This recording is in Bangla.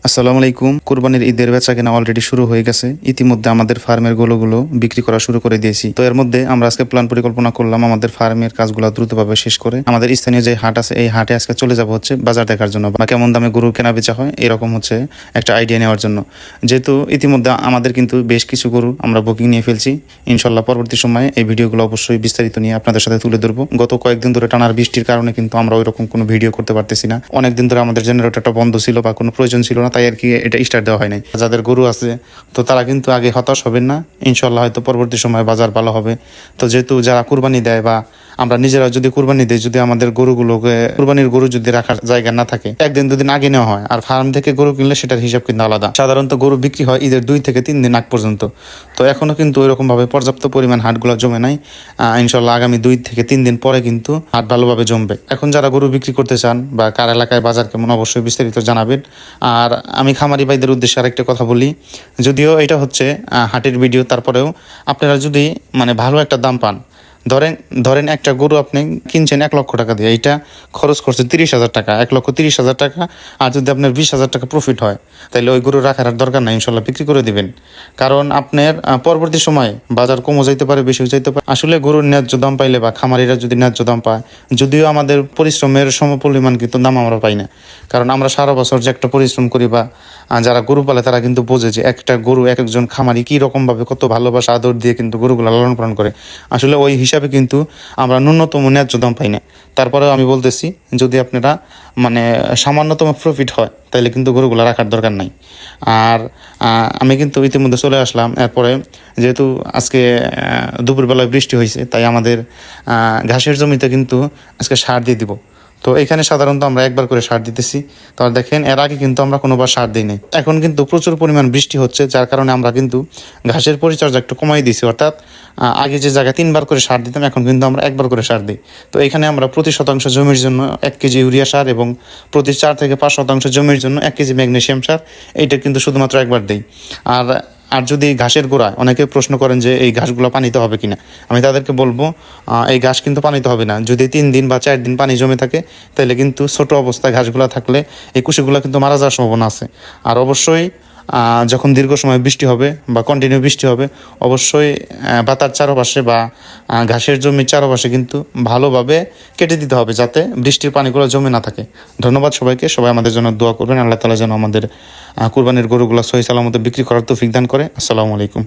আসসালামু আলাইকুম। কুরবানির ঈদের বেচাকেনা অলরেডি শুরু হয়ে গেছে। ইতিমধ্যে আমাদের ফার্মের গরুগুলো বিক্রি করা শুরু করে দিয়েছি। তো এর মধ্যে আমরা আজকে প্ল্যান পরিকল্পনা করলাম আমাদের ফার্মের কাজগুলো দ্রুতভাবে শেষ করে আমাদের স্থানীয় যে হাট আছে এই হাটে আজকে চলে যাব হচ্ছে বাজার দেখার জন্য বা কেমন দামে গরু কেনা বেচা হয় এরকম হচ্ছে একটা আইডিয়া নেওয়ার জন্য। যেহেতু ইতিমধ্যে আমাদের কিন্তু বেশ কিছু গরু আমরা বুকিং নিয়ে ফেলছি। ইনশাল্লাহ পরবর্তী সময়ে এই ভিডিওগুলো অবশ্যই বিস্তারিত নিয়ে আপনাদের সাথে তুলে ধরবো। গত কয়েকদিন ধরে টানার বৃষ্টির কারণে কিন্তু আমরা ওই রকম কোনো ভিডিও করতে পারতেছি না। অনেকদিন ধরে আমাদের জেনারেটরটা বন্ধ ছিল বা কোনো প্রয়োজন ছিল না, তাই আর কি এটা স্টার্ট দেওয়া হয় নাই। যাদের গরু আছে তো তারা কিন্তু আগে হতাশ হবেন না, ইনশাল্লাহ হয়তো পরবর্তী সময় বাজার ভালো হবে। তো যেহেতু যারা কুরবানি দেয় বা আমরা নিজেরা যদি কুরবানি দিই, যদি আমাদের গরুগুলোকে কুরবানির গরু যদি রাখার জায়গা না থাকে একদিন দুদিন আগে নেওয়া হয়, আর ফার্ম থেকে গরু কিনলে সেটার হিসাব কিন্তু আলাদা। সাধারণত গরু বিক্রি হয় ঈদের 2 থেকে 3 দিন আগ পর্যন্ত। তো এখনো কিন্তু ওইরকম ভাবে পর্যাপ্ত পরিমাণ হাটগুলো জমে নাই। ইনশাল্লাহ আগামী 2 থেকে 3 দিন পরে কিন্তু হাট ভালোভাবে জমবে। এখন যারা গরু বিক্রি করতে চান বা কার এলাকায় বাজার কেমন অবশ্যই বিস্তারিত জানাবেন। আর আমি খামারি ভাইদের উদ্দেশ্যে আরেকটা কথা বলি, যদিও এটা হচ্ছে হাটের ভিডিও, তারপরেও আপনারা যদি ভালো একটা দাম পান, ধরেন একটা গরু আপনি কিনছেন 1 লক্ষ টাকা দিয়ে, এইটা খরচ করছে 30,000 টাকা, 1,30,000 টাকা। আর যদি আপনার 20,000 টাকা প্রফিট হয় তাহলে ওই গরু রাখার আর দরকার নাই, ইনশাল্লাহ বিক্রি করে দিবেন। কারণ আপনার পরবর্তী সময়ে বাজার কমও যাইতে পারে, বেশিও যাইতে পারে। আসলে গরুর ন্যায্য দাম পাইলে বা খামারিরা যদি ন্যায্য দাম পায়, যদিও আমাদের পরিশ্রমের সমপরিমাণ কিন্তু দাম আমরা পাই না। কারণ আমরা সারা বছর যে একটা পরিশ্রম করি বা যারা গরু পালে তারা কিন্তু বোঝে যে একটা গরু এক একজন খামারি কী রকমভাবে কত ভালোবাসা আদর দিয়ে কিন্তু গরুগুলো লালন পালন করে। আসলে ওই হিসাবে কিন্তু আমরা ন্যূনতম ন্যায্য দাম পাই না। তারপরেও আমি বলতেছি, যদি আপনারা সামান্যতম প্রফিট হয় তাহলে কিন্তু গরুগুলো রাখার দরকার নাই। আর আমি কিন্তু ইতিমধ্যে চলে আসলাম। এরপরে যেহেতু আজকে দুপুরবেলায় বৃষ্টি হয়েছে, তাই আমাদের ঘাসের জমিতে কিন্তু আজকে সার দিয়ে দিব। তো এখানে সাধারণত আমরা একবার করে সার দিতেছি। তো দেখেন, এর আগে কিন্তু আমরা কোনোবার সার দিই নাই। এখন কিন্তু প্রচুর পরিমাণ বৃষ্টি হচ্ছে, যার কারণে আমরা কিন্তু ঘাসের পরিচর্যা একটু কমাই দিয়েছি। অর্থাৎ আগে যে জায়গায় 3বার করে সার দিতাম, এখন কিন্তু আমরা 1বার করে সার দিই। তো এখানে আমরা প্রতি শতাংশ জমির জন্য 1 কেজি ইউরিয়া সার এবং প্রতি 4 থেকে 5 শতাংশ জমির জন্য 1 কেজি ম্যাগনেসিয়াম সার, এইটা কিন্তু শুধুমাত্র একবার দিই। আর যদি ঘাসের গোড়ায় অনেকে প্রশ্ন করেন যে এই ঘাসগুলো পানিতে হবে কিনা, আমি তাদেরকে বলবো এই ঘাস কিন্তু পানিতে হবে না। যদি 3 দিন বা 4 দিন পানি জমে থাকে তাহলে কিন্তু ছোট অবস্থায় ঘাসগুলো থাকলে এই কুশিগুলো কিন্তু মারা যাওয়ার সম্ভাবনা আছে। আর অবশ্যই যখন দীর্ঘ সময় বৃষ্টি হবে বা কন্টিনিউ বৃষ্টি হবে, অবশ্যই পাতার চারপাশে বা ঘাসের জমির চারপাশে কিন্তু ভালোভাবে কেটে দিতে হবে, যাতে বৃষ্টির পানিগুলো জমে না থাকে। ধন্যবাদ সবাইকে। সবাই আমাদের জন্য দোয়া করবেন, আল্লাহ তাআলা যেন আমাদের কুরবানির গরুগুলো সহি সালামতে বিক্রি করার তৌফিক দান করে। আসসালামু আলাইকুম।